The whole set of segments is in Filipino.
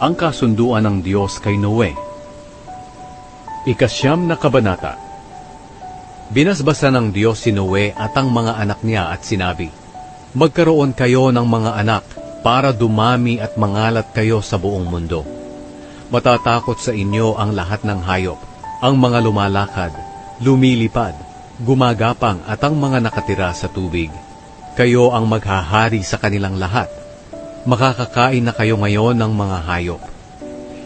Ang kasunduan ng Diyos kay Noe. Ikasyam na kabanata. Binasbasa ng Diyos si Noe at ang mga anak niya at sinabi, magkaroon kayo ng mga anak para dumami at mangalat kayo sa buong mundo. Matatakot sa inyo ang lahat ng hayop, ang mga lumalakad, lumilipad, gumagapang at ang mga nakatira sa tubig. Kayo ang maghahari sa kanilang lahat. Makakakain na kayo ngayon ng mga hayop.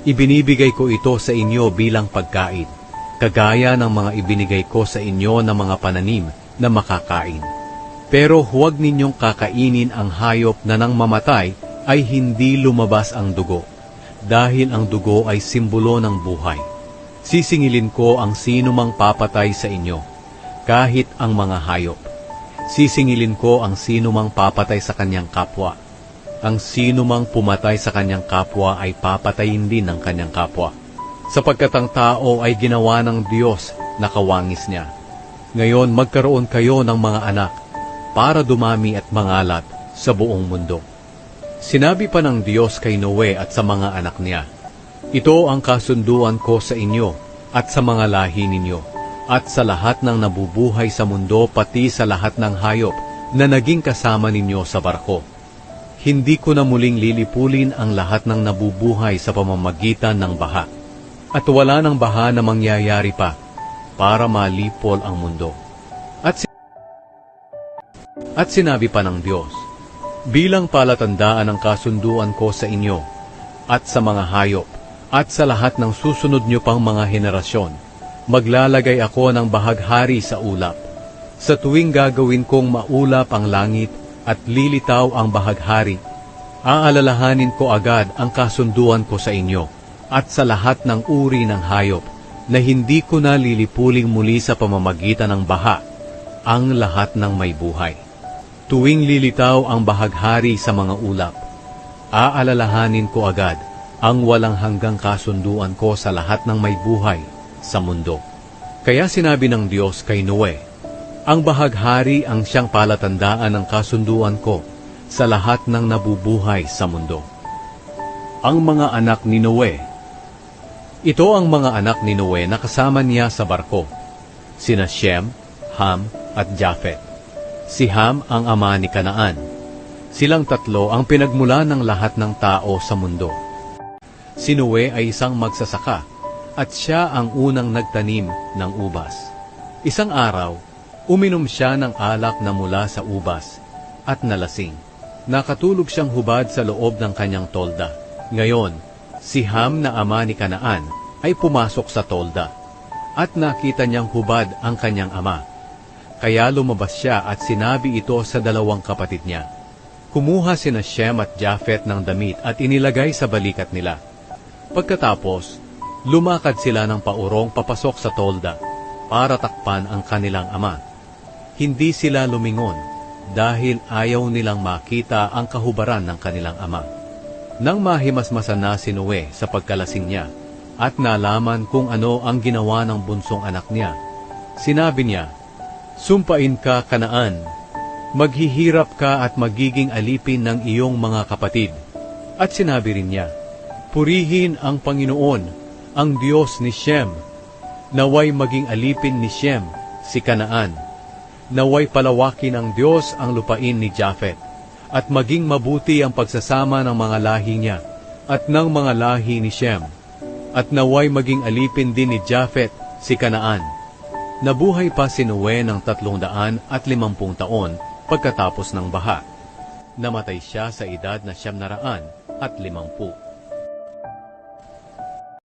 Ibinibigay ko ito sa inyo bilang pagkain, kagaya ng mga ibinigay ko sa inyo ng mga pananim na makakain. Pero huwag ninyong kakainin ang hayop na nang mamatay ay hindi lumabas ang dugo, dahil ang dugo ay simbolo ng buhay. Sisingilin ko ang sino mang papatay sa inyo, kahit ang mga hayop. Sisingilin ko ang sino mang papatay sa kanyang kapwa. Ang sino mang pumatay sa kanyang kapwa ay papatayin din ng kanyang kapwa. Sapagkat ang tao ay ginawa ng Diyos na kawangis niya. Ngayon magkaroon kayo ng mga anak, para dumami at mangalat sa buong mundo. Sinabi pa ng Diyos kay Noe at sa mga anak niya, ito ang kasunduan ko sa inyo at sa mga lahi ninyo, at sa lahat ng nabubuhay sa mundo pati sa lahat ng hayop na naging kasama ninyo sa barko. Hindi ko na muling lilipulin ang lahat ng nabubuhay sa pamamagitan ng baha, at wala ng baha na mangyayari pa para malipol ang mundo. At sinabi pa ng Diyos, bilang palatandaan ng kasunduan ko sa inyo, at sa mga hayop, at sa lahat ng susunod nyo pang mga henerasyon, maglalagay ako ng bahaghari sa ulap. Sa tuwing gagawin kong maulap ang langit at lilitaw ang bahaghari, aalalahanin ko agad ang kasunduan ko sa inyo at sa lahat ng uri ng hayop na hindi ko na lilipuling muli sa pamamagitan ng baha ang lahat ng may buhay. Tuwing lilitaw ang bahaghari sa mga ulap, aalalahanin ko agad ang walang hanggang kasunduan ko sa lahat ng may buhay sa mundo. Kaya sinabi ng Diyos kay Noe, ang bahaghari ang siyang palatandaan ng kasunduan ko sa lahat ng nabubuhay sa mundo. Ang mga anak ni Noe. Ito ang mga anak ni Noe na kasama niya sa barko, sina Shem, Ham at Japhet. Si Ham ang ama ni Kanaan. Silang tatlo ang pinagmula ng lahat ng tao sa mundo. Si Noe ay isang magsasaka at siya ang unang nagtanim ng ubas. Isang araw, uminom siya ng alak na mula sa ubas at nalasing. Nakatulog siyang hubad sa loob ng kanyang tolda. Ngayon, si Ham na ama ni Kanaan ay pumasok sa tolda at nakita niyang hubad ang kanyang ama. Kaya lumabas siya at sinabi ito sa dalawang kapatid niya. Kumuha sina Shem at Japhet ng damit at inilagay sa balikat nila. Pagkatapos, lumakad sila ng paurong papasok sa tolda para takpan ang kanilang ama. Hindi sila lumingon dahil ayaw nilang makita ang kahubaran ng kanilang ama. Nang mahimasmasan na si Noe sa pagkalasing niya at nalaman kung ano ang ginawa ng bunsong anak niya, sinabi niya, sumpain ka, Kanaan, maghihirap ka at magiging alipin ng iyong mga kapatid. At sinabi rin niya, purihin ang Panginoon, ang Diyos ni Shem, naway maging alipin ni Shem, si Kanaan. Naway palawakin ng Diyos ang lupain ni Japhet, at maging mabuti ang pagsasama ng mga lahi niya, at ng mga lahi ni Shem. At naway maging alipin din ni Japhet, si Kanaan. Nabuhay pa si Noe ng 350 taon pagkatapos ng baha. Namatay siya sa edad na 950.